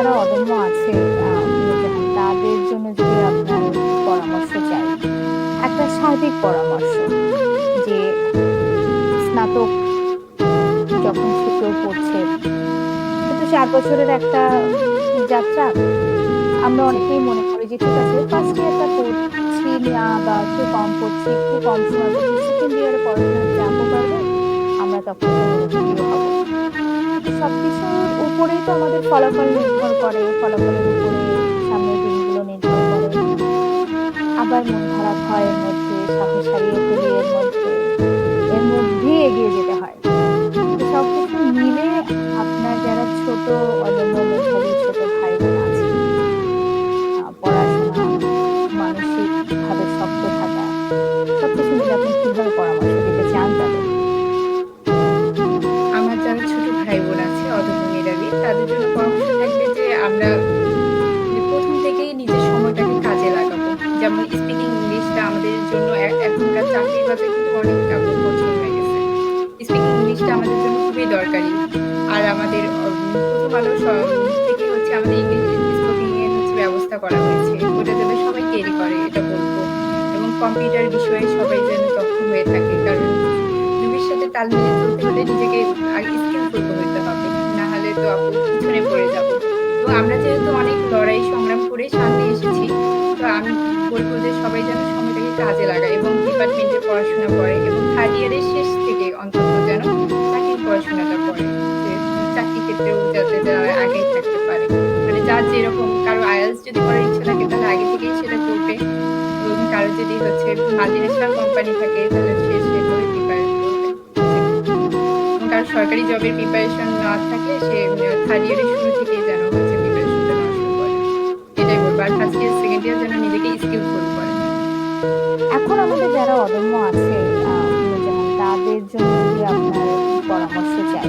যারা অদম্য আছে নুরজাহান তাদের জন্য যদি আপনার পরামর্শ চাই, একটা সার্বিক পরামর্শ যে স্নাতক যখন কেউ পড়ছে, এটা তো ৪ বছরের একটা যাত্রা। আমরা জি, অনেকেই মনে করি যে ঠিক আছে ফার্স্ট ইয়ারটা পড়ছি না বা একটু কম পড়ছি, একটু কম সময় পড়ছি। সেকেন্ড ইয়ারে পড়াশোনার চাপও বাড়বে। আমরা তখন একটু মনোযোগীও হব। কিন্তু সবকিছুর উপরেই তো আমাদের ফলাফল নির্ভর করে। ফলাফলের উপরে সামনের দিনগুলো নির্ভর করে। আবার মন খারাপ হয় এর মধ্যে, সাহস হারিয়ে ফেলি এর মধ্যে। এর মধ্যেই এগিয়ে যেতে হয়। তো সবকিছু মিলে আপনার যারা ছোট অদম্য মেধাবী ছোট ভাই-বোন আছে, পড়াশোনা, মানসিকভাবে শক্ত থাকা, সবকিছু মিলে আপনি কিভাবে পরামর্শ দিতে চান তাদের? আমার যারা ছোট ভাই-বোন আছে অদম্য মেধাবী, তাদের জন্য পরামর্শ থাকবে যে আমরা ১ম থেকেই নিজের সময়টাকে কাজে লাগাবো। যেমন স্পিকিং ইংলিশটা আমাদের জন্য এখনকার চাকরির বাজার কিন্তু অনেক এখন কঠিন হয়ে গেছে। স্পিকিং ইংলিশটা আমাদের জন্য খুবই দরকারি। আর আমাদের ১ম আলো থেকে হচ্ছে আমাদের ইংলিশ স্পিকিং এর হচ্ছে ব্যবস্থা করা হয়েছে। ওটা যেন সবাই ক্যারি করে এটা বলব। এবং কম্পিউটার বিষয়ে সবাই যেন দক্ষ হয়ে থাকে। কারণ যুগের সাথে তাল মিলিয়ে চলতে হলে নিজেকে আগে স্কিলফুল হইতে হবে। না হলে তো পিছনে পড়ে যাব। তো আমরা যেহেতু অনেক লড়াই সংগ্রাম করে সামনে এসেছি, তো আমি বলব যে সবাই যেন সময়টাকে কাজে লাগায় এবং ডিপার্টমেন্টে পড়াশোনা করে এবং 3rd ইয়ারের শেষ থেকে অন্তত যেন চাকরির পড়াশোনাটা করে। যে চাকরি ক্ষেত্রেও যাতে তারা আগেই থাকতে পারে। মানে যার যেরকম কারো IELTS যদি করার ইচ্ছা থাকে তাহলে আগে থেকেই সেটা করবে। এবং কারো যদি হচ্ছে মাল্টিন্যাশনাল কোম্পানি থাকে তাহলে সে সেভাবে প্রিপারেট করবে নিজেকে। এবং কারো সরকারি জবের প্রিপারেশন না থাকলে সে 3rd ইয়ারের শুরু থেকেই যেন হচ্ছে প্রিপারেশনটা নেওয়া শুরু করে। এটাই বলব। আর 1st ইয়ার, 2nd ইয়ার যেন নিজেকে স্কিলফুল করে। এখন আমাদের যারা অদম্য আছে নুরজাহান তাদের জন্য যদি আপনার পরামর্শ চাই